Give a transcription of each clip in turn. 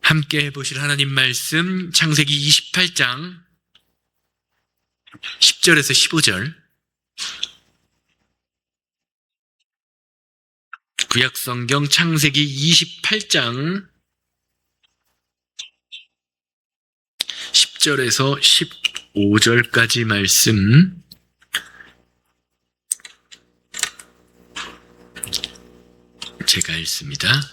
함께 해보실 하나님 말씀 창세기 28장 10절에서 15절, 구약성경 창세기 28장 10절에서 15절까지 말씀 제가 읽습니다.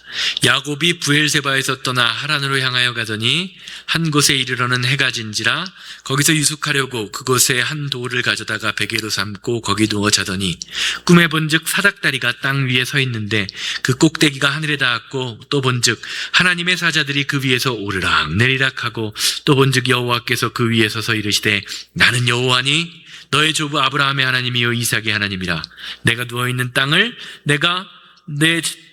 야곱이 브엘세바에서 떠나 하란으로 향하여 가더니 한 곳에 이르러는 해가 진지라 거기서 유숙하려고 그곳에 한 돌을 가져다가 베개로 삼고 거기 누워 자더니 꿈에 본즉 사닥다리가 땅 위에 서 있는데 그 꼭대기가 하늘에 닿았고 또 본즉 하나님의 사자들이 그 위에서 오르락 내리락 하고 또 본즉 여호와께서 그 위에 서서 이르시되 나는 여호와니 너의 조부 아브라함의 하나님이요 이삭의 하나님이라. 내가 누워있는 땅을 내가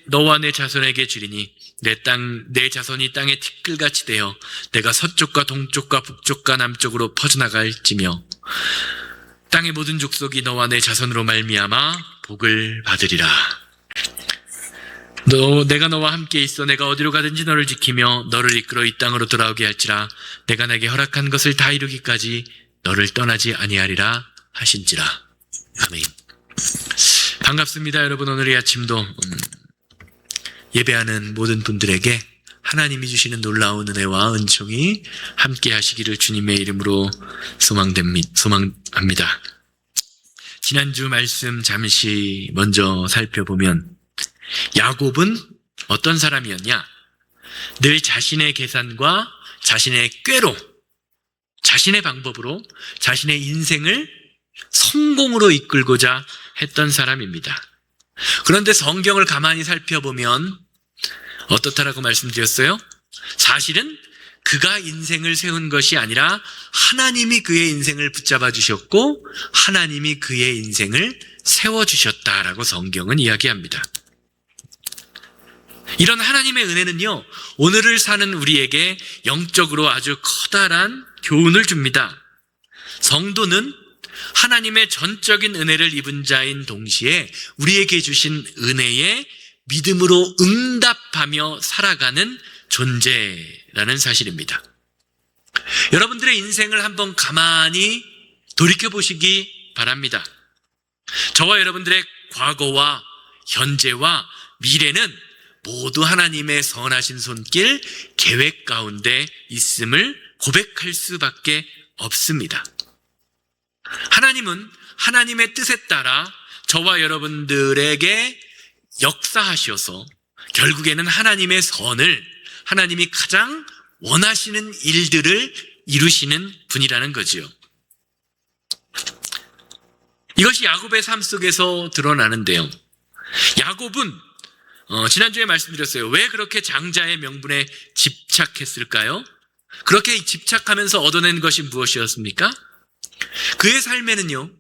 너와 내 자손에게 주리니 내 자손이 땅에 티끌같이 되어 내가 서쪽과 동쪽과 북쪽과 남쪽으로 퍼져나갈지며 땅의 모든 족속이 너와 내 자손으로 말미암아 복을 받으리라. 내가 너와 함께 있어 내가 어디로 가든지 너를 지키며 너를 이끌어 이 땅으로 돌아오게 할지라. 내가 내게 허락한 것을 다 이루기까지 너를 떠나지 아니하리라 하신지라. 아멘. 반갑습니다. 여러분, 오늘 이 아침도 예배하는 모든 분들에게 하나님이 주시는 놀라운 은혜와 은총이 함께 하시기를 주님의 이름으로 소망합니다. 지난주 말씀 잠시 먼저 살펴보면 야곱은 어떤 사람이었냐? 늘 자신의 계산과 자신의 꾀로, 자신의 방법으로 자신의 인생을 성공으로 이끌고자 했던 사람입니다. 그런데 성경을 가만히 살펴보면 어떻다라고 말씀드렸어요? 사실은 그가 인생을 세운 것이 아니라 하나님이 그의 인생을 붙잡아 주셨고 하나님이 그의 인생을 세워주셨다라고 성경은 이야기합니다. 이런 하나님의 은혜는요, 오늘을 사는 우리에게 영적으로 아주 커다란 교훈을 줍니다. 성도는 하나님의 전적인 은혜를 입은 자인 동시에 우리에게 주신 은혜에 믿음으로 응답하며 살아가는 존재라는 사실입니다. 여러분들의 인생을 한번 가만히 돌이켜보시기 바랍니다. 저와 여러분들의 과거와 현재와 미래는 모두 하나님의 선하신 손길, 계획 가운데 있음을 고백할 수밖에 없습니다. 하나님은 하나님의 뜻에 따라 저와 여러분들에게 역사하셔서 결국에는 하나님의 선을, 하나님이 가장 원하시는 일들을 이루시는 분이라는 거지요. 이것이 야곱의 삶 속에서 드러나는데요. 야곱은 지난주에 말씀드렸어요. 왜 그렇게 장자의 명분에 집착했을까요? 그렇게 집착하면서 얻어낸 것이 무엇이었습니까? 그의 삶에는요,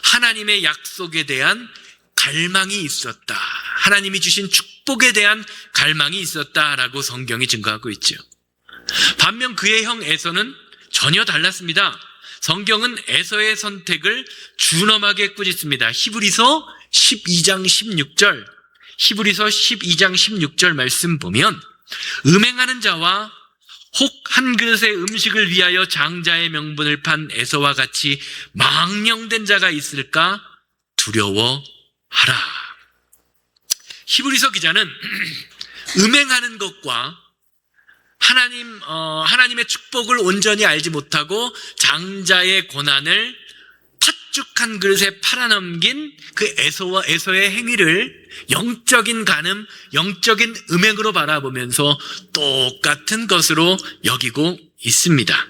하나님의 약속에 대한 갈망이 있었다. 하나님이 주신 축복에 대한 갈망이 있었다라고 성경이 증거하고 있죠. 반면 그의 형 에서는 전혀 달랐습니다. 성경은 에서의 선택을 준엄하게 꾸짖습니다. 히브리서 12장 16절 말씀 보면 음행하는 자와 혹 한 그릇의 음식을 위하여 장자의 명분을 판 에서와 같이 망령된 자가 있을까 두려워하라. 히브리서 기자는 음행하는 것과 하나님의 축복을 온전히 알지 못하고 장자의 고난을 팥죽 한 그릇에 팔아넘긴 그 에서의 행위를 영적인 간음, 영적인 음행으로 바라보면서 똑같은 것으로 여기고 있습니다.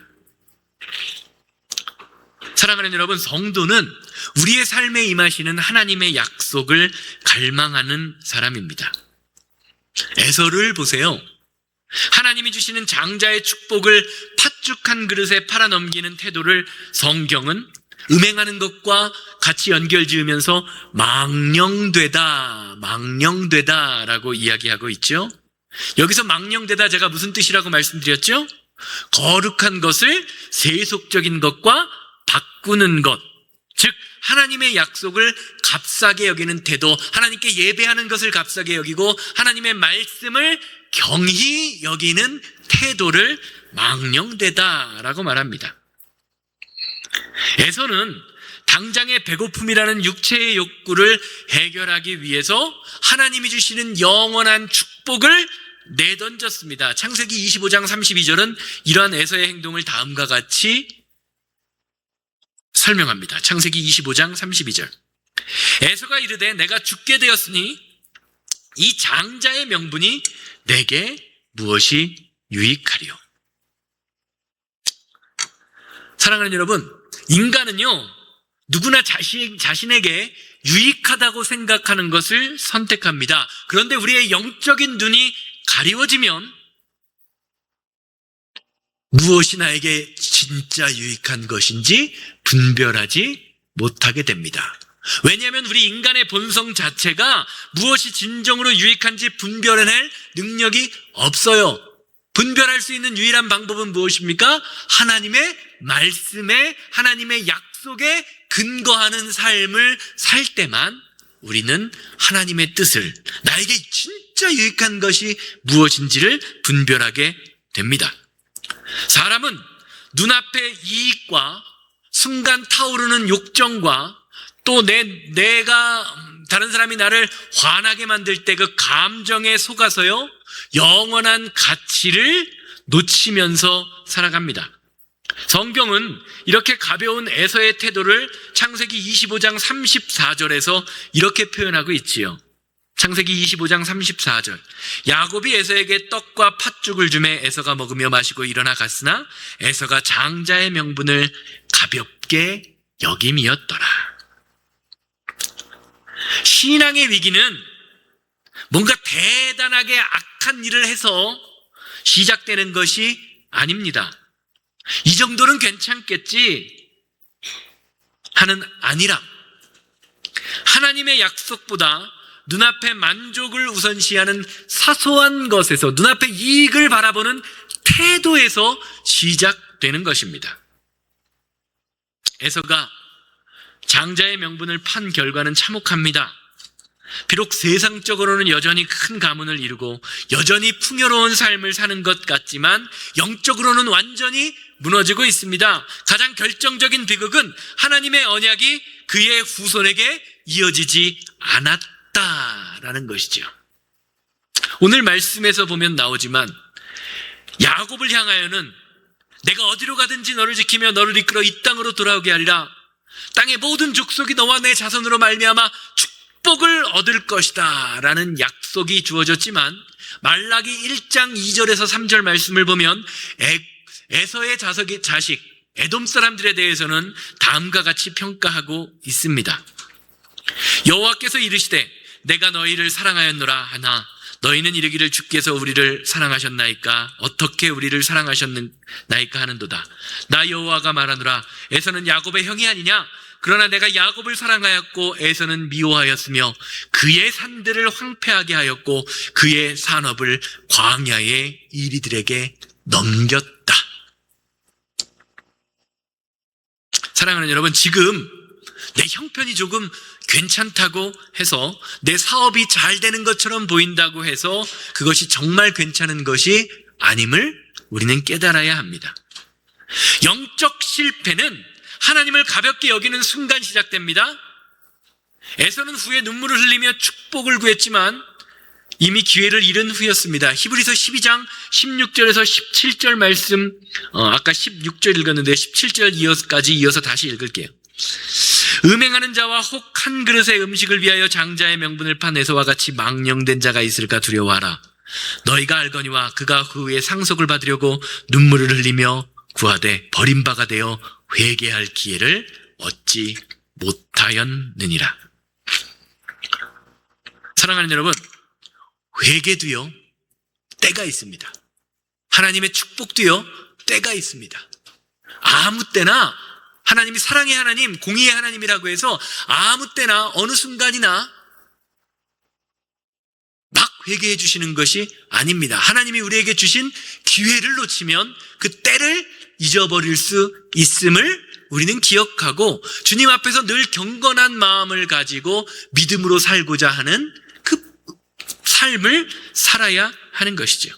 사랑하는 여러분, 성도는 우리의 삶에 임하시는 하나님의 약속을 갈망하는 사람입니다. 에서를 보세요. 하나님이 주시는 장자의 축복을 팥죽 한 그릇에 팔아넘기는 태도를 성경은 음행하는 것과 같이 연결 지으면서 망령되다라고 이야기하고 있죠. 여기서 망령되다, 제가 무슨 뜻이라고 말씀드렸죠? 거룩한 것을 세속적인 것과 바꾸는 것, 즉 하나님의 약속을 값싸게 여기는 태도, 하나님께 예배하는 것을 값싸게 여기고 하나님의 말씀을 경히 여기는 태도를 망령되다라고 말합니다. 에서는 당장의 배고픔이라는 육체의 욕구를 해결하기 위해서 하나님이 주시는 영원한 축복을 내던졌습니다. 창세기 25장 32절은 이러한 에서의 행동을 다음과 같이 설명합니다. 창세기 25장 32절. 에서가 이르되 내가 죽게 되었으니 이 장자의 명분이 내게 무엇이 유익하리요. 사랑하는 여러분, 인간은요 누구나 자신에게 유익하다고 생각하는 것을 선택합니다. 그런데 우리의 영적인 눈이 가리워지면 무엇이 나에게 진짜 유익한 것인지 분별하지 못하게 됩니다. 왜냐하면 우리 인간의 본성 자체가 무엇이 진정으로 유익한지 분별해낼 능력이 없어요. 분별할 수 있는 유일한 방법은 무엇입니까? 하나님의 말씀에, 하나님의 약속에 근거하는 삶을 살 때만 우리는 하나님의 뜻을, 나에게 진짜 유익한 것이 무엇인지를 분별하게 됩니다. 사람은 눈앞의 이익과 순간 타오르는 욕정과 또 내가 다른 사람이 나를 화나게 만들 때 그 감정에 속아서요 영원한 가치를 놓치면서 살아갑니다. 성경은 이렇게 가벼운 에서의 태도를 창세기 25장 34절에서 이렇게 표현하고 있지요. 창세기 25장 34절. 야곱이 에서에게 떡과 팥죽을 주매 에서가 먹으며 마시고 일어나 갔으나 에서가 장자의 명분을 가볍게 여김이었더라. 신앙의 위기는 뭔가 대단하게 악한 일을 해서 시작되는 것이 아닙니다. 이 정도는 괜찮겠지 하는 아니라 하나님의 약속보다 눈앞의 만족을 우선시하는 사소한 것에서, 눈앞의 이익을 바라보는 태도에서 시작되는 것입니다. 에서가 장자의 명분을 판 결과는 참혹합니다. 비록 세상적으로는 여전히 큰 가문을 이루고 여전히 풍요로운 삶을 사는 것 같지만 영적으로는 완전히 무너지고 있습니다. 가장 결정적인 비극은 하나님의 언약이 그의 후손에게 이어지지 않았다라는 것이죠. 오늘 말씀에서 보면 나오지만 야곱을 향하여는 내가 어디로 가든지 너를 지키며 너를 이끌어 이 땅으로 돌아오게 하리라. 땅의 모든 족속이 너와 내 자손으로 말미암아 축복을 얻을 것이다 라는 약속이 주어졌지만 말라기 1장 2절에서 3절 말씀을 보면 에서의 자식 에돔 사람들에 대해서는 다음과 같이 평가하고 있습니다. 여호와께서 이르시되 내가 너희를 사랑하였노라 하나 너희는 이르기를 주께서 우리를 사랑하셨나이까 어떻게 우리를 사랑하셨나이까 하는도다. 나 여호와가 말하노라 에서는 야곱의 형이 아니냐. 그러나 내가 야곱을 사랑하였고 에서는 미워하였으며 그의 산들을 황폐하게 하였고 그의 산업을 광야의 이리들에게 넘겼다. 사랑하는 여러분, 지금 내 형편이 조금 괜찮다고 해서 내 사업이 잘 되는 것처럼 보인다고 해서 그것이 정말 괜찮은 것이 아님을 우리는 깨달아야 합니다. 영적 실패는 하나님을 가볍게 여기는 순간 시작됩니다. 에서는 후에 눈물을 흘리며 축복을 구했지만 이미 기회를 잃은 후였습니다. 히브리서 12장 16절에서 17절 말씀, 아까 16절 읽었는데 17절까지 이어서 다시 읽을게요. 음행하는 자와 혹 한 그릇의 음식을 위하여 장자의 명분을 판 에서와 같이 망령된 자가 있을까 두려워하라. 너희가 알거니와 그가 그 후에 상속을 받으려고 눈물을 흘리며 구하되 버림바가 되어 회개할 기회를 얻지 못하였느니라. 사랑하는 여러분, 회개도요 때가 있습니다. 하나님의 축복도요 때가 있습니다. 아무 때나 하나님이 사랑의 하나님, 공의의 하나님이라고 해서 아무 때나 어느 순간이나 막 회개해 주시는 것이 아닙니다. 하나님이 우리에게 주신 기회를 놓치면 그 때를 잊어버릴 수 있음을 우리는 기억하고 주님 앞에서 늘 경건한 마음을 가지고 믿음으로 살고자 하는 그 삶을 살아야 하는 것이죠.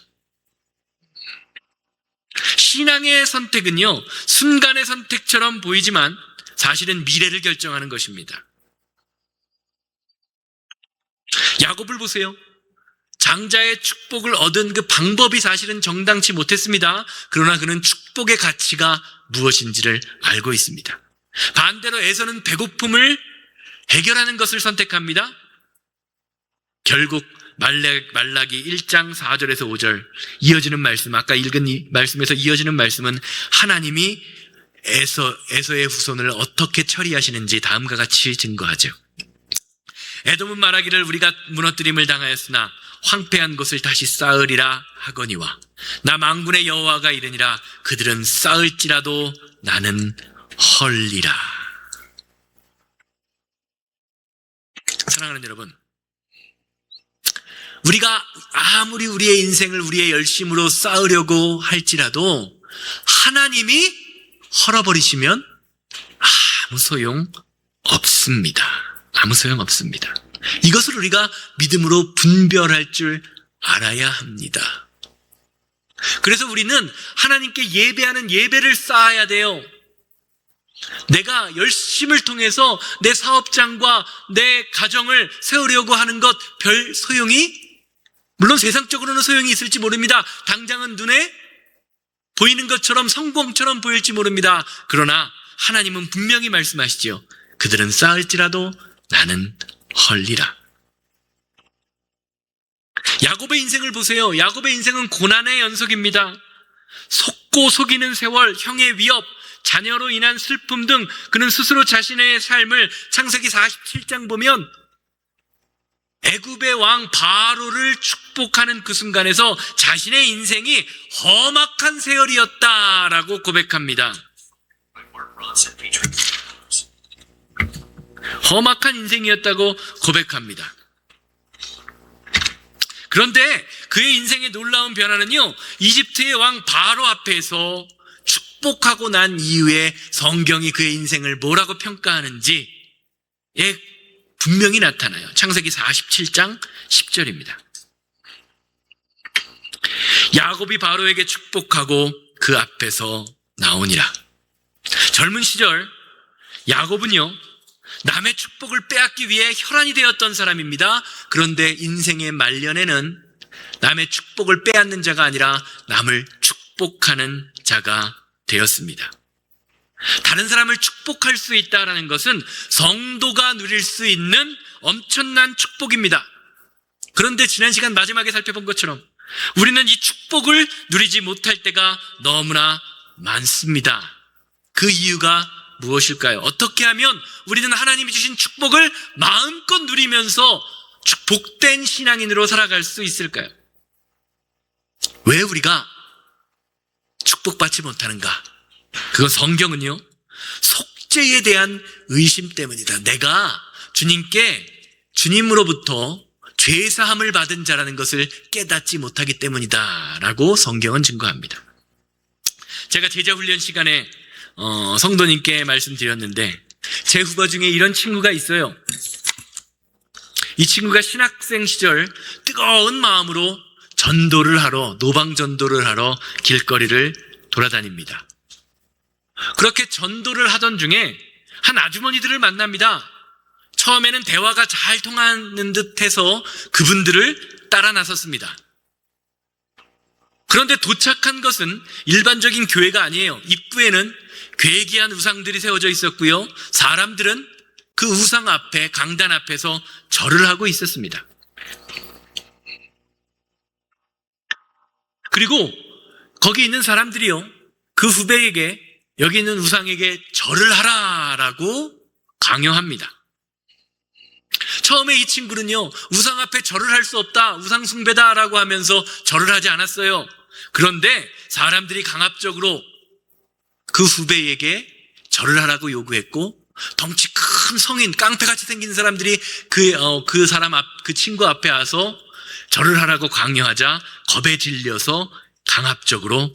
신앙의 선택은요, 순간의 선택처럼 보이지만 사실은 미래를 결정하는 것입니다. 야곱을 보세요. 장자의 축복을 얻은 그 방법이 사실은 정당치 못했습니다. 그러나 그는 축복의 가치가 무엇인지를 알고 있습니다. 반대로 에서는 배고픔을 해결하는 것을 선택합니다. 결국 말라기 1장 4절에서 5절 이어지는 말씀, 아까 읽은 이 말씀에서 이어지는 말씀은 하나님이 에서의 후손을 어떻게 처리하시는지 다음과 같이 증거하죠. 에돔은 말하기를 우리가 무너뜨림을 당하였으나 황폐한 곳을 다시 쌓으리라 하거니와 나 만군의 여호와가 이르니라 그들은 쌓을지라도 나는 헐리라. 사랑하는 여러분, 우리가 아무리 우리의 인생을 우리의 열심으로 쌓으려고 할지라도 하나님이 헐어버리시면 아무 소용 없습니다. 아무 소용 없습니다. 이것을 우리가 믿음으로 분별할 줄 알아야 합니다. 그래서 우리는 하나님께 예배하는 예배를 쌓아야 돼요. 내가 열심을 통해서 내 사업장과 내 가정을 세우려고 하는 것 별 소용이, 물론 세상적으로는 소용이 있을지 모릅니다. 당장은 눈에 보이는 것처럼 성공처럼 보일지 모릅니다. 그러나 하나님은 분명히 말씀하시죠. 그들은 쌓을지라도 나는 헐리라. 야곱의 인생을 보세요. 야곱의 인생은 고난의 연속입니다. 속고 속이는 세월, 형의 위협, 자녀로 인한 슬픔 등 그는 스스로 자신의 삶을 창세기 47장 보면 애굽의 왕 바로를 축복하는 그 순간에서 자신의 인생이 험악한 세월이었다라고 고백합니다. 험악한 인생이었다고 고백합니다. 그런데 그의 인생의 놀라운 변화는요, 이집트의 왕 바로 앞에서 축복하고 난 이후에 성경이 그의 인생을 뭐라고 평가하는지에 분명히 나타나요. 창세기 47장 10절입니다. 야곱이 바로에게 축복하고 그 앞에서 나오니라. 젊은 시절 야곱은요, 남의 축복을 빼앗기 위해 혈안이 되었던 사람입니다. 그런데 인생의 말년에는 남의 축복을 빼앗는 자가 아니라 남을 축복하는 자가 되었습니다. 다른 사람을 축복할 수 있다는 것은 성도가 누릴 수 있는 엄청난 축복입니다. 그런데 지난 시간 마지막에 살펴본 것처럼 우리는 이 축복을 누리지 못할 때가 너무나 많습니다. 그 이유가 무엇일까요? 어떻게 하면 우리는 하나님이 주신 축복을 마음껏 누리면서 복된 신앙인으로 살아갈 수 있을까요? 왜 우리가 축복받지 못하는가? 그건 성경은요, 속죄에 대한 의심 때문이다. 내가 주님으로부터 죄사함을 받은 자라는 것을 깨닫지 못하기 때문이다 라고 성경은 증거합니다. 제가 제자훈련 시간에 성도님께 말씀드렸는데 제 후배 중에 이런 친구가 있어요. 이 친구가 신학생 시절 뜨거운 마음으로 노방 전도를 하러 길거리를 돌아다닙니다. 그렇게 전도를 하던 중에 한 아주머니들을 만납니다. 처음에는 대화가 잘 통하는 듯해서 그분들을 따라 나섰습니다. 그런데 도착한 것은 일반적인 교회가 아니에요. 입구에는 괴기한 우상들이 세워져 있었고요, 사람들은 그 우상 앞에, 강단 앞에서 절을 하고 있었습니다. 그리고 거기 있는 사람들이요, 그 후배에게 여기 있는 우상에게 절을 하라라고 강요합니다. 처음에 이 친구는요, 우상 앞에 절을 할 수 없다, 우상 숭배다라고 하면서 절을 하지 않았어요. 그런데 사람들이 강압적으로 그 후배에게 절을 하라고 요구했고, 덩치 큰 성인, 깡패같이 생긴 사람들이 그 친구 앞에 와서 절을 하라고 강요하자 겁에 질려서 강압적으로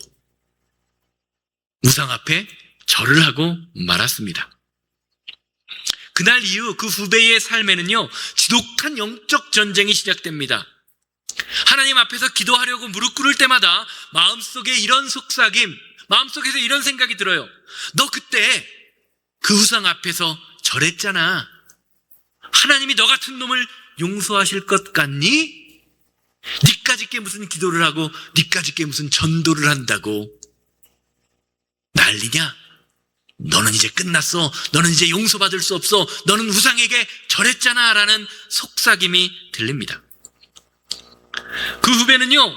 우상 앞에 절을 하고 말았습니다. 그날 이후 그 후배의 삶에는요, 지독한 영적 전쟁이 시작됩니다. 하나님 앞에서 기도하려고 무릎 꿇을 때마다 마음속에 이런 속삭임, 마음속에서 이런 생각이 들어요. 너 그때 그 우상 앞에서 절했잖아. 하나님이 너 같은 놈을 용서하실 것 같니? 니까짓게 무슨 기도를 하고 니까짓게 무슨 전도를 한다고 난리냐? 너는 이제 끝났어. 너는 이제 용서받을 수 없어. 너는 우상에게 절했잖아 라는 속삭임이 들립니다. 그 후배는요,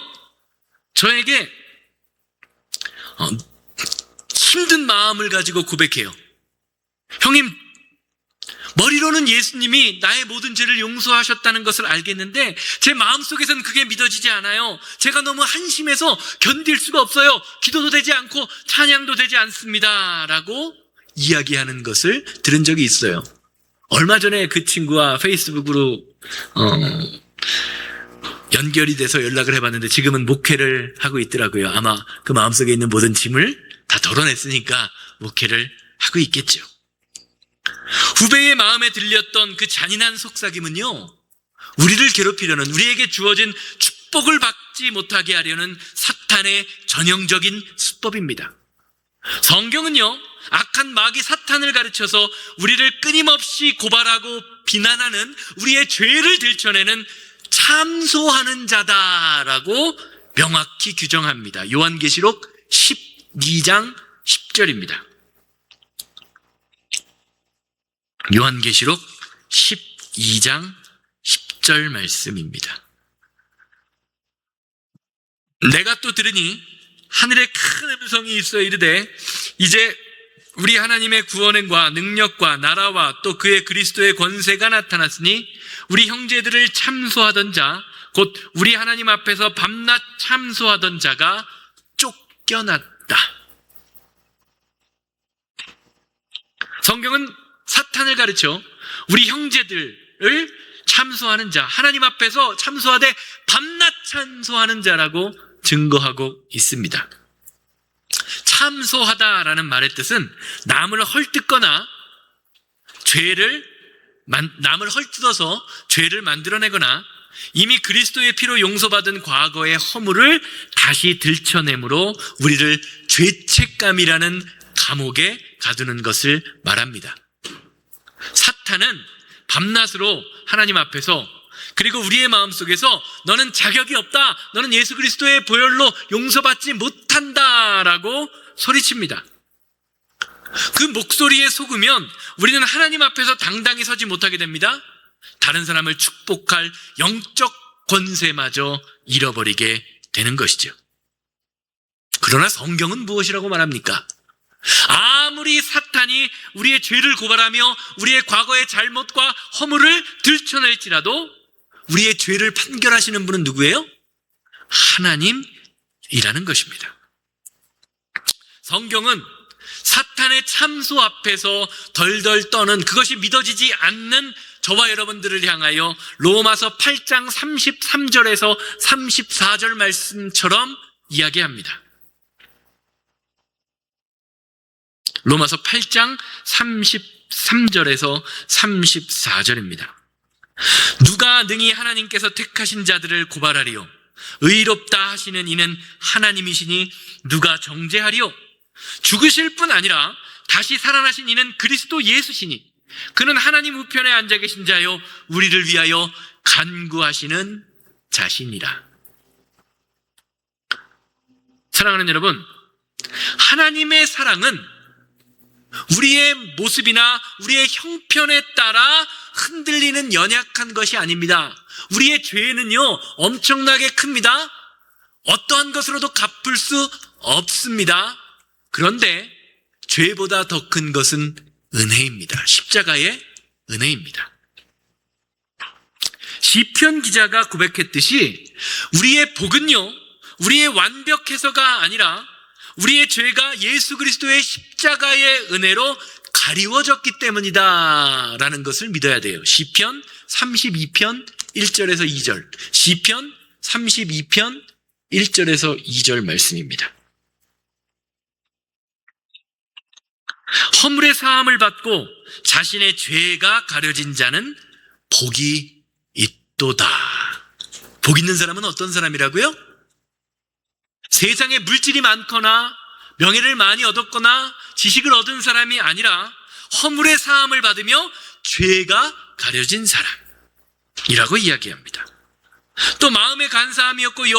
저에게 힘든 마음을 가지고 고백해요. 형님, 머리로는 예수님이 나의 모든 죄를 용서하셨다는 것을 알겠는데 제 마음속에서는 그게 믿어지지 않아요. 제가 너무 한심해서 견딜 수가 없어요. 기도도 되지 않고 찬양도 되지 않습니다 라고 이야기하는 것을 들은 적이 있어요. 얼마 전에 그 친구와 페이스북으로 연결이 돼서 연락을 해봤는데 지금은 목회를 하고 있더라고요. 아마 그 마음속에 있는 모든 짐을 다 덜어냈으니까 목회를 하고 있겠죠. 후배의 마음에 들렸던 그 잔인한 속삭임은요, 우리를 괴롭히려는, 우리에게 주어진 축복을 받지 못하게 하려는 사탄의 전형적인 수법입니다. 성경은요, 악한 마귀 사탄을 가르쳐서 우리를 끊임없이 고발하고 비난하는 우리의 죄를 들춰내는 참소하는 자다라고 명확히 규정합니다. 요한계시록 12장 10절입니다. 요한계시록 12장 10절 말씀입니다. 내가 또 들으니 하늘에 큰 음성이 있어 이르되 이제 우리 하나님의 구원과 능력과 나라와 또 그의 그리스도의 권세가 나타났으니 우리 형제들을 참소하던 자, 곧 우리 하나님 앞에서 밤낮 참소하던 자가 쫓겨났다. 성경은 사탄을 가르쳐 우리 형제들을 참소하는 자, 하나님 앞에서 참소하되 밤낮 참소하는 자라고 증거하고 있습니다. 참소하다라는 말의 뜻은 남을 헐뜯거나 남을 헐뜯어서 죄를 만들어내거나 이미 그리스도의 피로 용서받은 과거의 허물을 다시 들춰내므로 우리를 죄책감이라는 감옥에 가두는 것을 말합니다. 사탄은 밤낮으로 하나님 앞에서, 그리고 우리의 마음속에서 너는 자격이 없다, 너는 예수 그리스도의 보혈로 용서받지 못한다라고 소리칩니다. 그 목소리에 속으면 우리는 하나님 앞에서 당당히 서지 못하게 됩니다. 다른 사람을 축복할 영적 권세마저 잃어버리게 되는 것이죠. 그러나 성경은 무엇이라고 말합니까? 아무리 사탄이 우리의 죄를 고발하며 우리의 과거의 잘못과 허물을 들춰낼지라도 우리의 죄를 판결하시는 분은 누구예요? 하나님이라는 것입니다. 성경은 사탄의 참소 앞에서 덜덜 떠는, 그것이 믿어지지 않는 저와 여러분들을 향하여 로마서 8장 33절에서 34절 말씀처럼 이야기합니다. 로마서 8장 33절에서 34절입니다. 누가 능히 하나님께서 택하신 자들을 고발하리요? 의롭다 하시는 이는 하나님이시니 누가 정죄하리요? 죽으실 뿐 아니라 다시 살아나신 이는 그리스도 예수시니 그는 하나님 우편에 앉아 계신 자요 우리를 위하여 간구하시는 자신이라. 사랑하는 여러분, 하나님의 사랑은 우리의 모습이나 우리의 형편에 따라 흔들리는 연약한 것이 아닙니다. 우리의 죄는요, 엄청나게 큽니다. 어떠한 것으로도 갚을 수 없습니다. 그런데 죄보다 더 큰 것은 은혜입니다. 십자가의 은혜입니다. 시편 기자가 고백했듯이 우리의 복은요, 우리의 완벽해서가 아니라 우리의 죄가 예수 그리스도의 십자가의 은혜로 가리워졌기 때문이다 라는 것을 믿어야 돼요. 시편 32편 1절에서 2절, 시편 32편 1절에서 2절 말씀입니다. 허물의 사함을 받고 자신의 죄가 가려진 자는 복이 있도다. 복 있는 사람은 어떤 사람이라고요? 세상에 물질이 많거나 명예를 많이 얻었거나 지식을 얻은 사람이 아니라 허물의 사함을 받으며 죄가 가려진 사람이라고 이야기합니다. 또 마음의 간사함이었고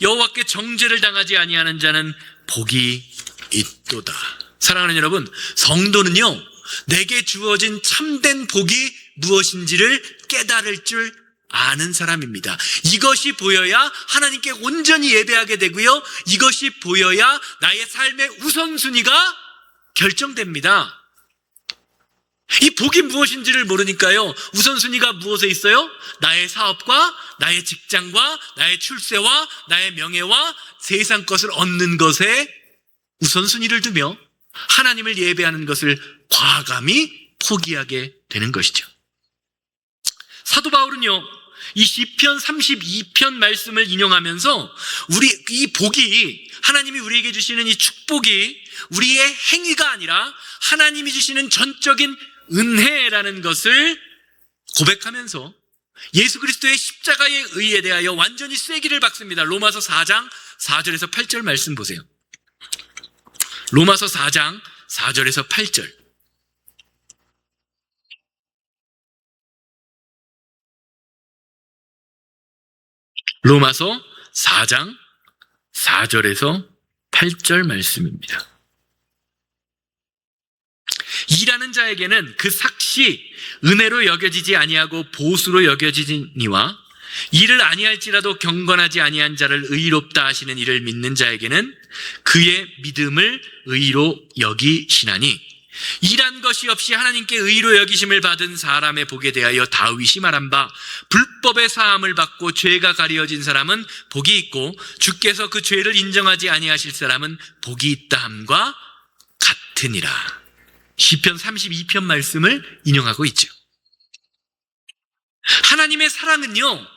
여호와께 정죄를 당하지 아니하는 자는 복이 있도다. 사랑하는 여러분, 성도는요, 내게 주어진 참된 복이 무엇인지를 깨달을 줄 아는 사람입니다. 이것이 보여야 하나님께 온전히 예배하게 되고요, 이것이 보여야 나의 삶의 우선순위가 결정됩니다. 이 복이 무엇인지를 모르니까요, 우선순위가 무엇에 있어요? 나의 사업과 나의 직장과 나의 출세와 나의 명예와 세상 것을 얻는 것에 우선순위를 두며 하나님을 예배하는 것을 과감히 포기하게 되는 것이죠. 사도 바울은요, 이 시편 32편 말씀을 인용하면서 이 복이, 하나님이 우리에게 주시는 이 축복이 우리의 행위가 아니라 하나님이 주시는 전적인 은혜라는 것을 고백하면서 예수 그리스도의 십자가의 의에 대하여 완전히 쐐기를 박습니다. 로마서 4장 4절에서 8절 말씀 보세요. 로마서 4장 4절에서 8절. 로마서 4장 4절에서 8절 말씀입니다. 일하는 자에게는 그 삭시 은혜로 여겨지지 아니하고 보수로 여겨지니와 일을 아니할지라도 경건하지 아니한 자를 의롭다 하시는 이를 믿는 자에게는 그의 믿음을 의로 여기시나니, 일한 것이 없이 하나님께 의로 여기심을 받은 사람의 복에 대하여 다윗이 말한 바 불법의 사함을 받고 죄가 가려진 사람은 복이 있고 주께서 그 죄를 인정하지 아니하실 사람은 복이 있다 함과 같으니라. 시편 32편 말씀을 인용하고 있죠. 하나님의 사랑은요,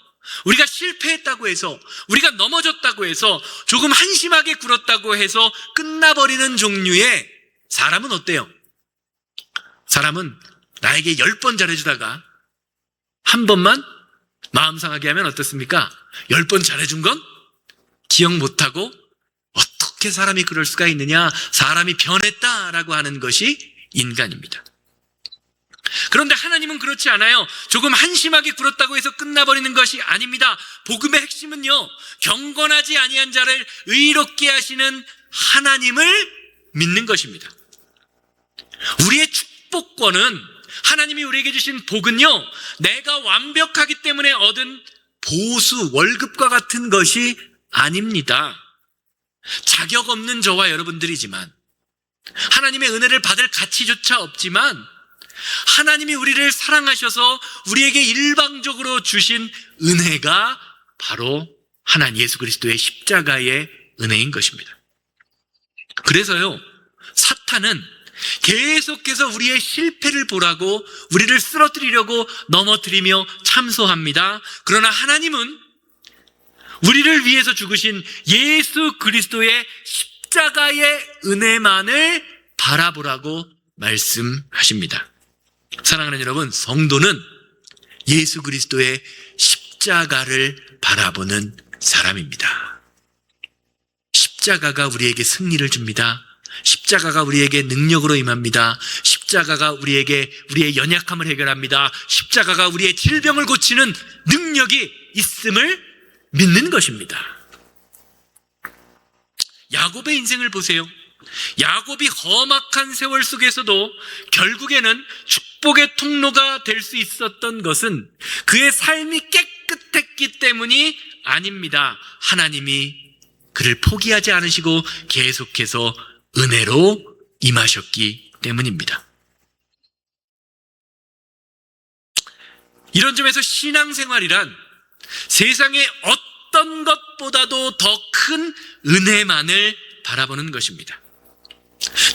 우리가 실패했다고 해서, 우리가 넘어졌다고 해서, 조금 한심하게 굴었다고 해서 끝나버리는 종류의 사람은 어때요? 사람은 나에게 10번 잘해주다가 한 번만 마음 상하게 하면 어떻습니까? 10번 잘해준 건 기억 못하고, 어떻게 사람이 그럴 수가 있느냐, 사람이 변했다라고 하는 것이 인간입니다. 그런데 하나님은 그렇지 않아요. 조금 한심하게 굴었다고 해서 끝나버리는 것이 아닙니다. 복음의 핵심은요, 경건하지 아니한 자를 의롭게 하시는 하나님을 믿는 것입니다. 우리의 축복권은, 하나님이 우리에게 주신 복은요, 내가 완벽하기 때문에 얻은 보수, 월급과 같은 것이 아닙니다. 자격 없는 저와 여러분들이지만, 하나님의 은혜를 받을 가치조차 없지만, 하나님이 우리를 사랑하셔서 우리에게 일방적으로 주신 은혜가 바로 하나님 예수 그리스도의 십자가의 은혜인 것입니다. 그래서요, 사탄은 계속해서 우리의 실패를 보라고 우리를 쓰러뜨리려고 넘어뜨리며 참소합니다. 그러나 하나님은 우리를 위해서 죽으신 예수 그리스도의 십자가의 은혜만을 바라보라고 말씀하십니다. 사랑하는 여러분, 성도는 예수 그리스도의 십자가를 바라보는 사람입니다. 십자가가 우리에게 승리를 줍니다. 십자가가 우리에게 능력으로 임합니다. 십자가가 우리에게 우리의 연약함을 해결합니다. 십자가가 우리의 질병을 고치는 능력이 있음을 믿는 것입니다. 야곱의 인생을 보세요. 야곱이 험악한 세월 속에서도 결국에는 축복의 통로가 될 수 있었던 것은 그의 삶이 깨끗했기 때문이 아닙니다. 하나님이 그를 포기하지 않으시고 계속해서 은혜로 임하셨기 때문입니다. 이런 점에서 신앙생활이란 세상의 어떤 것보다도 더 큰 은혜만을 바라보는 것입니다.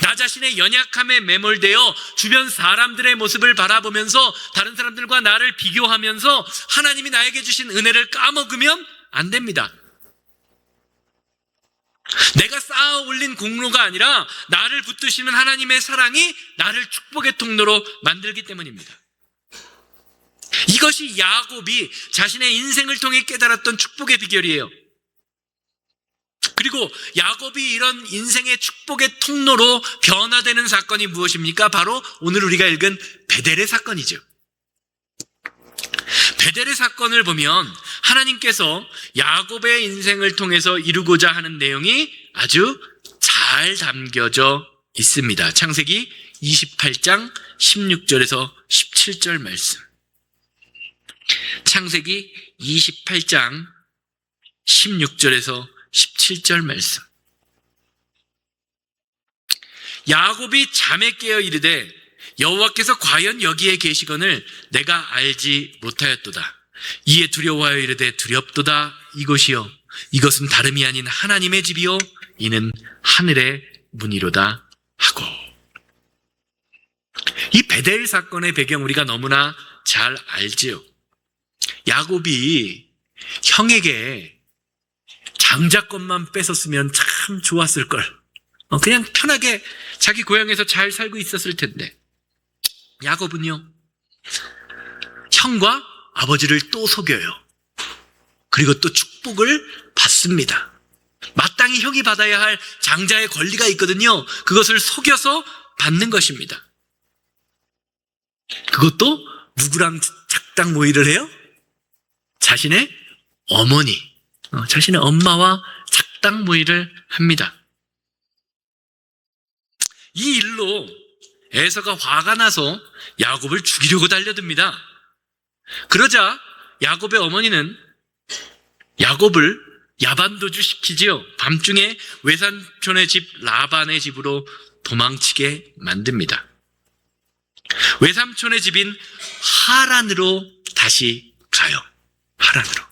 나 자신의 연약함에 매몰되어 주변 사람들의 모습을 바라보면서 다른 사람들과 나를 비교하면서 하나님이 나에게 주신 은혜를 까먹으면 안 됩니다. 내가 쌓아 올린 공로가 아니라 나를 붙드시는 하나님의 사랑이 나를 축복의 통로로 만들기 때문입니다. 이것이 야곱이 자신의 인생을 통해 깨달았던 축복의 비결이에요. 그리고 야곱이 이런 인생의 축복의 통로로 변화되는 사건이 무엇입니까? 바로 오늘 우리가 읽은 베델의 사건이죠. 베델의 사건을 보면 하나님께서 야곱의 인생을 통해서 이루고자 하는 내용이 아주 잘 담겨져 있습니다. 창세기 28장 16절에서 17절 말씀. 창세기 28장 16절에서 17절 말씀. 야곱이 잠에 깨어 이르되 여호와께서 과연 여기에 계시거늘 내가 알지 못하였도다. 이에 두려워하여 이르되 두렵도다. 이곳이요 이것은 다름이 아닌 하나님의 집이요 이는 하늘의 문이로다 하고. 이 베델 사건의 배경 우리가 너무나 잘 알지요. 야곱이 형에게 장자권만 뺏었으면 참 좋았을 걸. 그냥 편하게 자기 고향에서 잘 살고 있었을 텐데 야곱은요, 형과 아버지를 또 속여요. 그리고 또 축복을 받습니다. 마땅히 형이 받아야 할 장자의 권리가 있거든요. 그것을 속여서 받는 것입니다. 그것도 누구랑 작당 모의를 해요? 자신의 어머니, 자신의 엄마와 작당 모의를 합니다. 이 일로 에서가 화가 나서 야곱을 죽이려고 달려듭니다. 그러자 야곱의 어머니는 야곱을 야반도주 시키지요. 밤중에 외삼촌의 집 라반의 집으로 도망치게 만듭니다. 외삼촌의 집인 하란으로 다시 가요. 하란으로.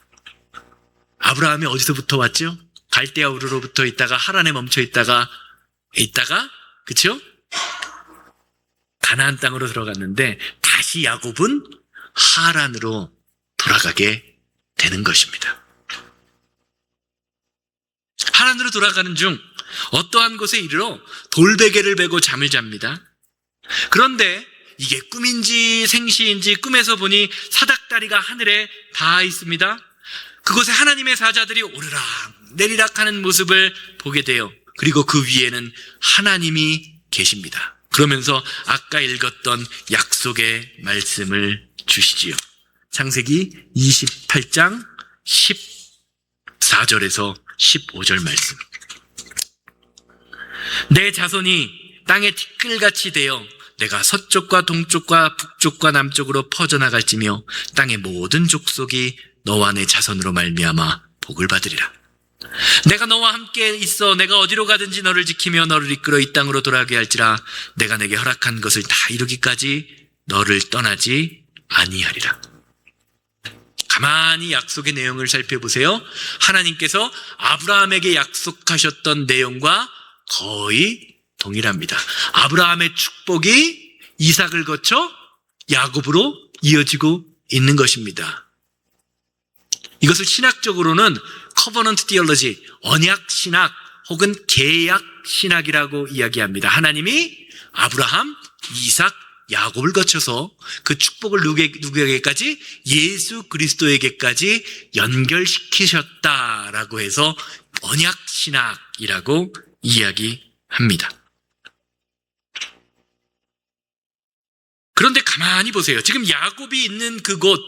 아브라함이 어디서부터 왔죠? 갈대아 우르로부터 있다가 하란에 멈춰 있다가 그쵸? 가나안 땅으로 들어갔는데 다시 야곱은 하란으로 돌아가게 되는 것입니다. 하란으로 돌아가는 중 어떠한 곳에 이르러 돌베개를 베고 잠을 잡니다. 그런데 이게 꿈인지 생시인지 꿈에서 보니 사닥다리가 하늘에 닿아 있습니다. 그곳에 하나님의 사자들이 오르락 내리락 하는 모습을 보게 돼요. 그리고 그 위에는 하나님이 계십니다. 그러면서 아까 읽었던 약속의 말씀을 주시지요. 창세기 28장 14절에서 15절 말씀. 내 자손이 땅의 티끌같이 되어 내가 서쪽과 동쪽과 북쪽과 남쪽으로 퍼져나갈지며 땅의 모든 족속이 너와 내 자손으로 말미암아 복을 받으리라. 내가 너와 함께 있어 내가 어디로 가든지 너를 지키며 너를 이끌어 이 땅으로 돌아가게 할지라. 내가 내게 허락한 것을 다 이루기까지 너를 떠나지 아니하리라. 가만히 약속의 내용을 살펴보세요. 하나님께서 아브라함에게 약속하셨던 내용과 거의 동일합니다. 아브라함의 축복이 이삭을 거쳐 야곱으로 이어지고 있는 것입니다. 이것을 신학적으로는 커버넌트 티올로지, 언약 신학 혹은 계약 신학이라고 이야기합니다. 하나님이 아브라함, 이삭, 야곱을 거쳐서 그 축복을 누구에게까지? 예수 그리스도에게까지 연결시키셨다라고 해서 언약 신학이라고 이야기합니다. 그런데 가만히 보세요. 지금 야곱이 있는 그곳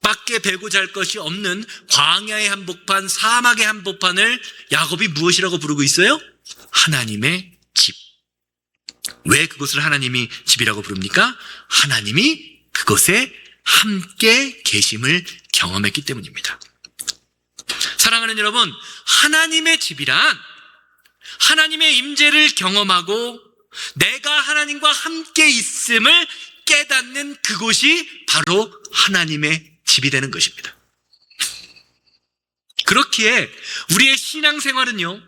돌밖에 베고 잘 것이 없는 광야의 한복판, 사막의 한복판을 야곱이 무엇이라고 부르고 있어요? 하나님의 집. 왜 그곳을 하나님이 집이라고 부릅니까? 하나님이 그곳에 함께 계심을 경험했기 때문입니다. 사랑하는 여러분, 하나님의 집이란 하나님의 임재를 경험하고 내가 하나님과 함께 있음을 깨닫는 그곳이 바로 하나님의 집이 되는 것입니다. 그렇기에 우리의 신앙생활은요,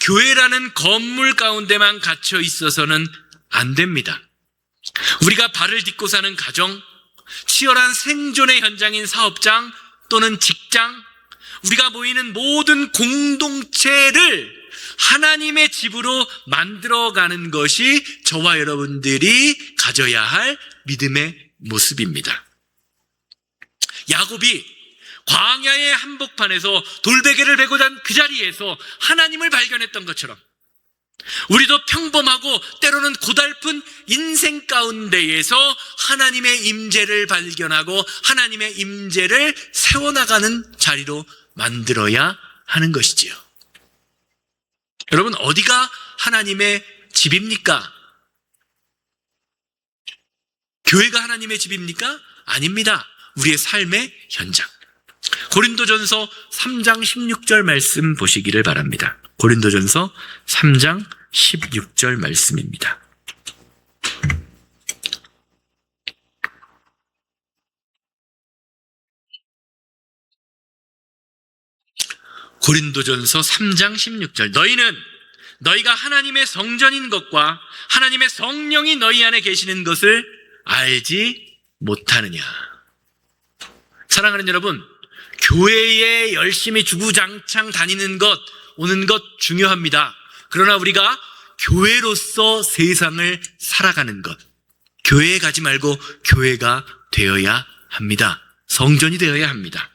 교회라는 건물 가운데만 갇혀 있어서는 안 됩니다. 우리가 발을 딛고 사는 가정, 치열한 생존의 현장인 사업장 또는 직장, 우리가 모이는 모든 공동체를 하나님의 집으로 만들어가는 것이 저와 여러분들이 가져야 할 믿음의 모습입니다. 야곱이 광야의 한복판에서 돌베개를 베고 잔 그 자리에서 하나님을 발견했던 것처럼 우리도 평범하고 때로는 고달픈 인생 가운데에서 하나님의 임재를 발견하고 하나님의 임재를 세워나가는 자리로 만들어야 하는 것이지요. 여러분, 어디가 하나님의 집입니까? 교회가 하나님의 집입니까? 아닙니다. 우리의 삶의 현장. 고린도전서 3장 16절 말씀 보시기를 바랍니다. 고린도전서 3장 16절 말씀입니다. 고린도전서 3장 16절. 너희는 너희가 하나님의 성전인 것과 하나님의 성령이 너희 안에 계시는 것을 알지 못하느냐. 사랑하는 여러분, 교회에 열심히 주구장창 다니는 것, 오는 것 중요합니다. 그러나 우리가 교회로서 세상을 살아가는 것, 교회에 가지 말고 교회가 되어야 합니다. 성전이 되어야 합니다.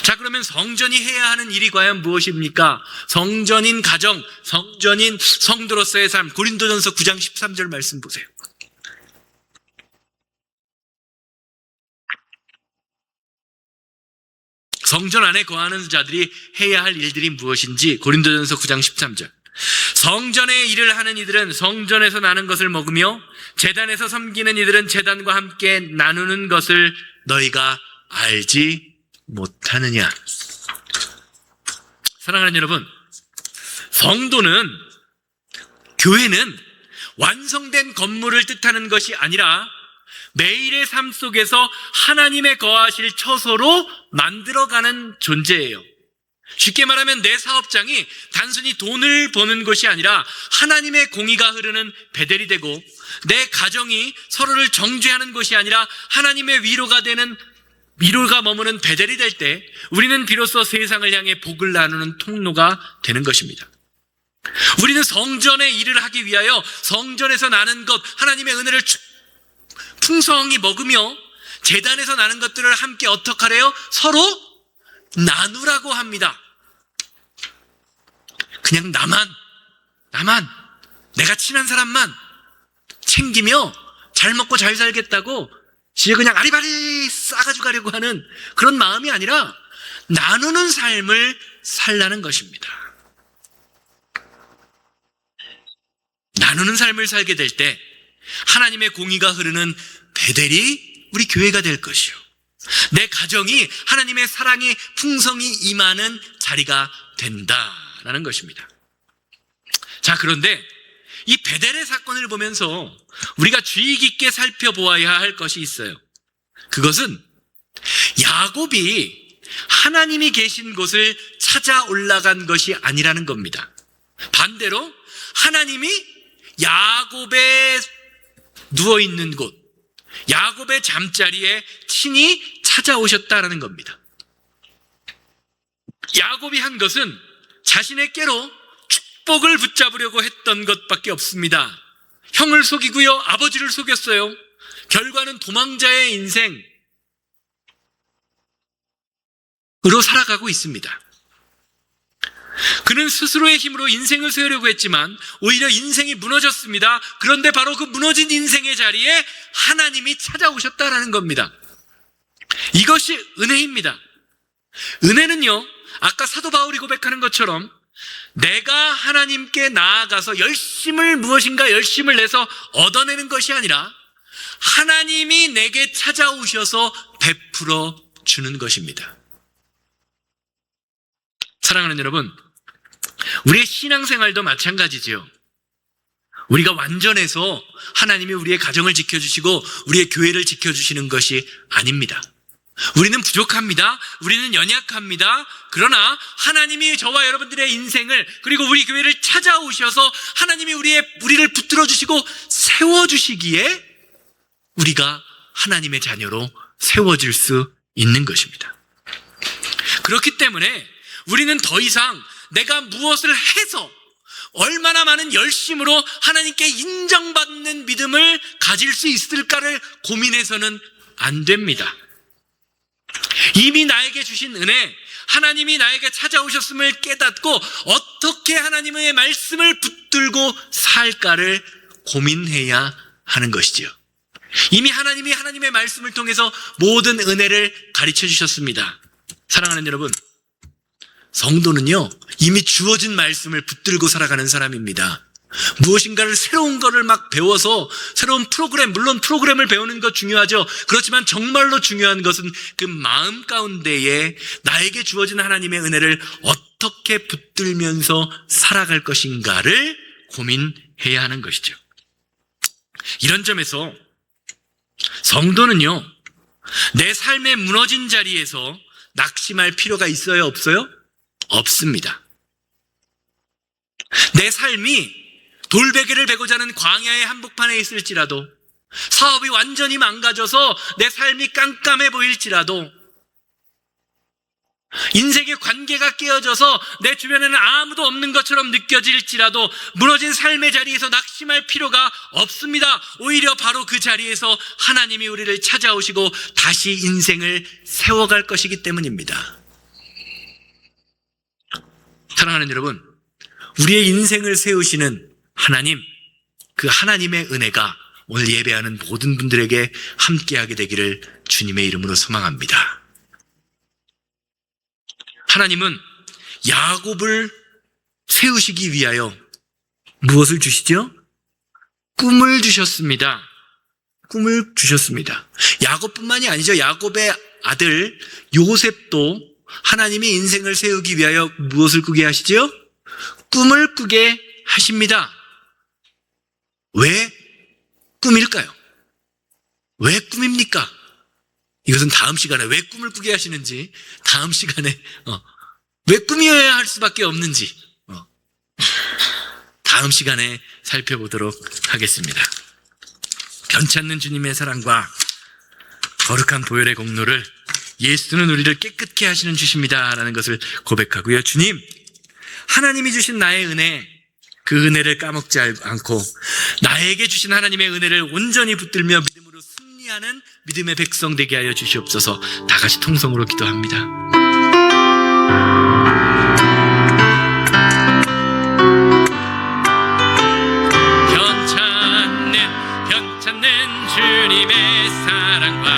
자, 그러면 성전이 해야 하는 일이 과연 무엇입니까? 성전인 가정, 성전인 성도로서의 삶. 고린도전서 9장 13절 말씀 보세요. 성전 안에 거하는 자들이 해야 할 일들이 무엇인지 고린도전서 9장 13절. 성전의 일을 하는 이들은 성전에서 나는 것을 먹으며 제단에서 섬기는 이들은 제단과 함께 나누는 것을 너희가 알지 못하느냐. 사랑하는 여러분, 성도는, 교회는 완성된 건물을 뜻하는 것이 아니라 매일의 삶 속에서 하나님의 거하실 처소로 만들어가는 존재예요. 쉽게 말하면 내 사업장이 단순히 돈을 버는 것이 아니라 하나님의 공의가 흐르는 베델이 되고, 내 가정이 서로를 정죄하는 것이 아니라 하나님의 위로가 머무는 베델이 될 때 우리는 비로소 세상을 향해 복을 나누는 통로가 되는 것입니다. 우리는 성전의 일을 하기 위하여 성전에서 나는 것, 하나님의 은혜를 풍성히 먹으며 제단에서 나는 것들을 함께 어떻게 하래요? 서로 나누라고 합니다. 그냥 나만 내가 친한 사람만 챙기며 잘 먹고 잘 살겠다고 지금 그냥 아리바리 싸가지고 가려고 하는 그런 마음이 아니라 나누는 삶을 살라는 것입니다. 나누는 삶을 살게 될 때 하나님의 공의가 흐르는 베델이 우리 교회가 될 것이요, 내 가정이 하나님의 사랑이 풍성히 임하는 자리가 된다라는 것입니다. 자, 그런데 이 베델의 사건을 보면서 우리가 주의 깊게 살펴보아야 할 것이 있어요. 그것은 야곱이 하나님이 계신 곳을 찾아 올라간 것이 아니라는 겁니다. 반대로 하나님이 야곱의 누워있는 곳, 야곱의 잠자리에 친히 찾아오셨다라는 겁니다. 야곱이 한 것은 자신의 꾀로 축복을 붙잡으려고 했던 것밖에 없습니다. 형을 속이고요, 아버지를 속였어요. 결과는 도망자의 인생으로 살아가고 있습니다. 그는 스스로의 힘으로 인생을 세우려고 했지만 오히려 인생이 무너졌습니다. 그런데 바로 그 무너진 인생의 자리에 하나님이 찾아오셨다라는 겁니다. 이것이 은혜입니다. 은혜는요, 아까 사도 바울이 고백하는 것처럼 내가 하나님께 나아가서 무엇인가 열심을 내서 얻어내는 것이 아니라 하나님이 내게 찾아오셔서 베풀어 주는 것입니다. 사랑하는 여러분, 우리의 신앙생활도 마찬가지죠. 우리가 완전해서 하나님이 우리의 가정을 지켜주시고 우리의 교회를 지켜주시는 것이 아닙니다. 우리는 부족합니다. 우리는 연약합니다. 그러나 하나님이 저와 여러분들의 인생을, 그리고 우리 교회를 찾아오셔서 하나님이 우리를 붙들어 주시고 세워주시기에 우리가 하나님의 자녀로 세워질 수 있는 것입니다. 그렇기 때문에 우리는 더 이상 내가 무엇을 해서 얼마나 많은 열심으로 하나님께 인정받는 믿음을 가질 수 있을까를 고민해서는 안 됩니다. 이미 나에게 주신 은혜, 하나님이 나에게 찾아오셨음을 깨닫고 어떻게 하나님의 말씀을 붙들고 살까를 고민해야 하는 것이지요. 이미 하나님이 하나님의 말씀을 통해서 모든 은혜를 가르쳐 주셨습니다. 사랑하는 여러분, 성도는요, 이미 주어진 말씀을 붙들고 살아가는 사람입니다. 무엇인가를 새로운 거를 막 배워서 새로운 프로그램, 물론 프로그램을 배우는 것 중요하죠. 그렇지만 정말로 중요한 것은 그 마음 가운데에 나에게 주어진 하나님의 은혜를 어떻게 붙들면서 살아갈 것인가를 고민해야 하는 것이죠. 이런 점에서 성도는요, 내 삶의 무너진 자리에서 낙심할 필요가 있어요, 없어요? 없습니다. 내 삶이 돌베개를 베고자 하는 광야의 한복판에 있을지라도, 사업이 완전히 망가져서 내 삶이 깜깜해 보일지라도, 인생의 관계가 깨어져서 내 주변에는 아무도 없는 것처럼 느껴질지라도 무너진 삶의 자리에서 낙심할 필요가 없습니다. 오히려 바로 그 자리에서 하나님이 우리를 찾아오시고 다시 인생을 세워갈 것이기 때문입니다. 사랑하는 여러분, 우리의 인생을 세우시는 하나님, 그 하나님의 은혜가 오늘 예배하는 모든 분들에게 함께하게 되기를 주님의 이름으로 소망합니다. 하나님은 야곱을 세우시기 위하여 무엇을 주시죠? 꿈을 주셨습니다. 꿈을 주셨습니다. 야곱뿐만이 아니죠. 야곱의 아들 요셉도 하나님이 인생을 세우기 위하여 무엇을 꾸게 하시죠? 꿈을 꾸게 하십니다. 왜 꿈일까요? 왜 꿈입니까? 이것은 다음 시간에 왜 꿈을 꾸게 하시는지, 다음 시간에 왜 꿈이어야 할 수밖에 없는지 다음 시간에 살펴보도록 하겠습니다. 변찮는 주님의 사랑과 거룩한 보혈의 공로를, 예수는 우리를 깨끗게 하시는 주십니다라는 것을 고백하고요. 주님, 하나님이 주신 나의 은혜, 그 은혜를 까먹지 않고 나에게 주신 하나님의 은혜를 온전히 붙들며 믿음으로 승리하는 믿음의 백성 되게 하여 주시옵소서. 다 같이 통성으로 기도합니다. 변찮는 주님의 사랑과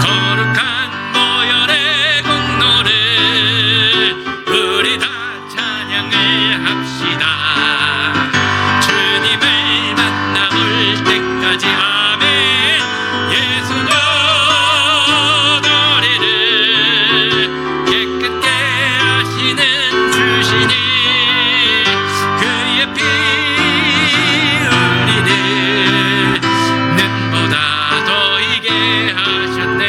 거룩한 보혈의 공로를 우리 다 찬양을 합시다. 주님을 만나볼 때까지 아멘. 예수는 우리를 깨끗게 하시는 주시니 그의 피 우리를 눈보다 더 이게 하셨네.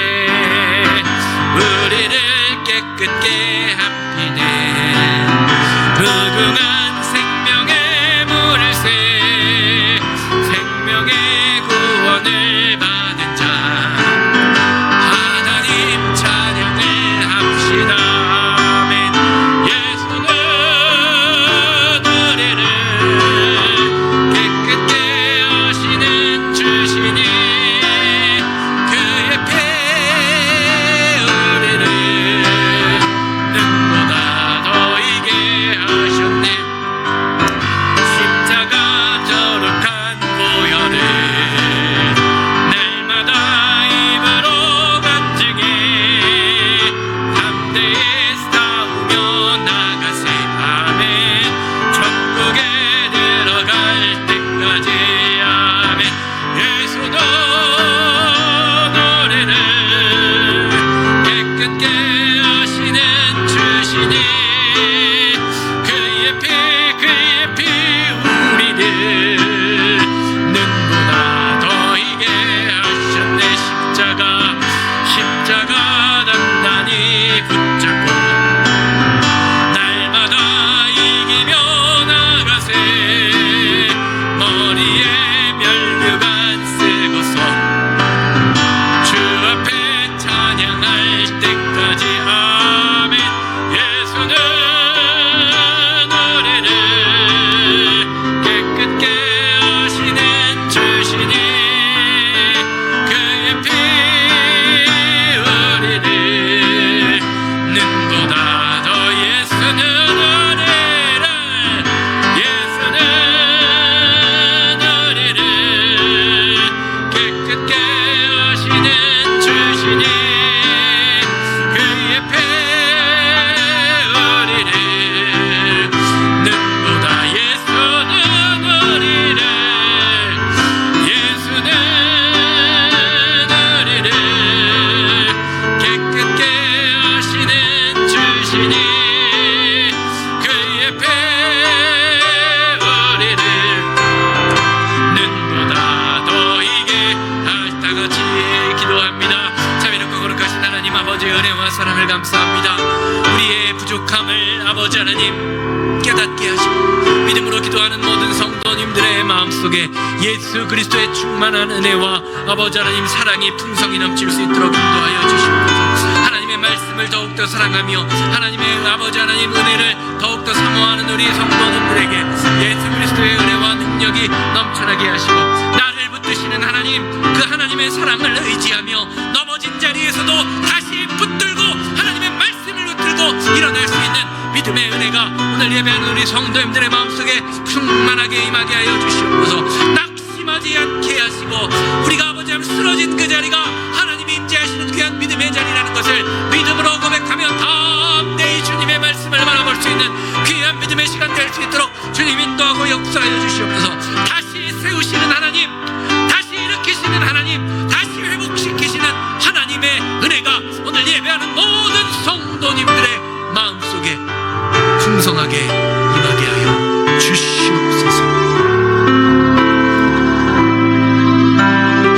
우리를 깨끗게 합히네. 무궁한 생명의 물새, 생명의 구원을 받은 자, 하나님 찬양을 합시다. 아멘. 예수는 우리를 깨끗게 하시는 주시니 그의 피 우리를 눈보다 더 이게 하셨네. 부족함을 아버지 하나님 깨닫게 하시고 믿음으로 기도하는 모든 성도님들의 마음속에 예수 그리스도의 충만한 은혜와 아버지 하나님 사랑이 풍성히 넘칠 수 있도록 인도하여 주시옵소서. 하나님의 말씀을 더욱더 사랑하며 하나님의 아버지 하나님 은혜를 더욱더 사모하는 우리 성도님들에게 예수 그리스도의 은혜와 능력이 넘쳐나게 하시고 나를 붙드시는 하나님, 그 하나님의 사랑을 의지하며 넘어진 자리에서도 다시 붙들고 하나님의 말씀을 붙들고 일어날 수 있는 믿음의 은혜가 오늘 예배하는 우리 성도님들의 마음속에 충만하게 임하게 하여 주시옵소서. 낙심하지 않게 하시고 우리가 아버지 하나님 쓰러진 그 자리가 하나님이 임재하시는 귀한 믿음의 자리라는 것을 믿음으로 고백하며 담대히 주님의 말씀을 바라볼 수 있는 귀한 믿음의 시간 될 수 있도록 주님 인도하고 역사하여 주시옵소서. 다시 세우시는 하나님, 다시 일으키시는 하나님, 다시 회복시키시는 하나님의 은혜가 오늘 예배하는 모든 성도님들의 마음속에 풍성하게 임하게 하여 주시옵소서.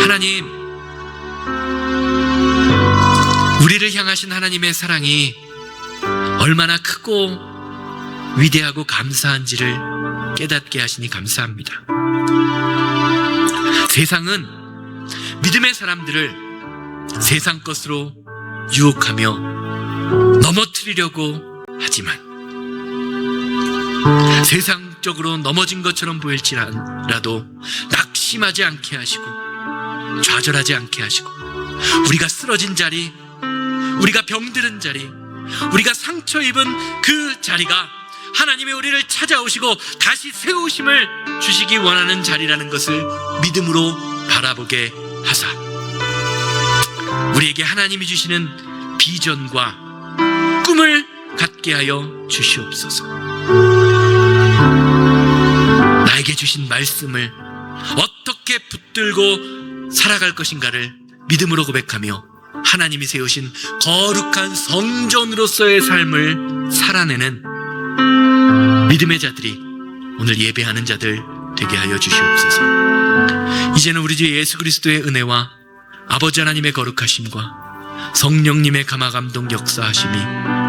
하나님, 우리를 향하신 하나님의 사랑이 얼마나 크고 위대하고 감사한지를 깨닫게 하시니 감사합니다. 세상은 믿음의 사람들을 세상 것으로 유혹하며 넘어뜨리려고 하지만 세상적으로 넘어진 것처럼 보일지라도 낙심하지 않게 하시고 좌절하지 않게 하시고 우리가 쓰러진 자리, 우리가 병들은 자리, 우리가 상처 입은 그 자리가 하나님의 우리를 찾아오시고 다시 세우심을 주시기 원하는 자리라는 것을 믿음으로 바라보게 하사 우리에게 하나님이 주시는 비전과 꿈을 갖게 하여 주시옵소서. 나에게 주신 말씀을 어떻게 붙들고 살아갈 것인가를 믿음으로 고백하며 하나님이 세우신 거룩한 성전으로서의 삶을 살아내는 믿음의 자들이 오늘 예배하는 자들 되게 하여 주시옵소서. 이제는 우리 주 예수 그리스도의 은혜와 아버지 하나님의 거룩하심과 성령님의 감화감동 역사하심이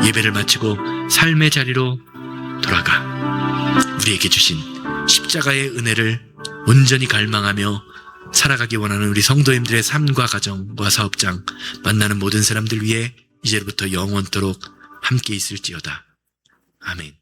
예배를 마치고 삶의 자리로 돌아가 우리에게 주신 십자가의 은혜를 온전히 갈망하며 살아가기 원하는 우리 성도님들의 삶과 가정과 사업장 만나는 모든 사람들 위해 이제부터 영원토록 함께 있을지어다. 아멘.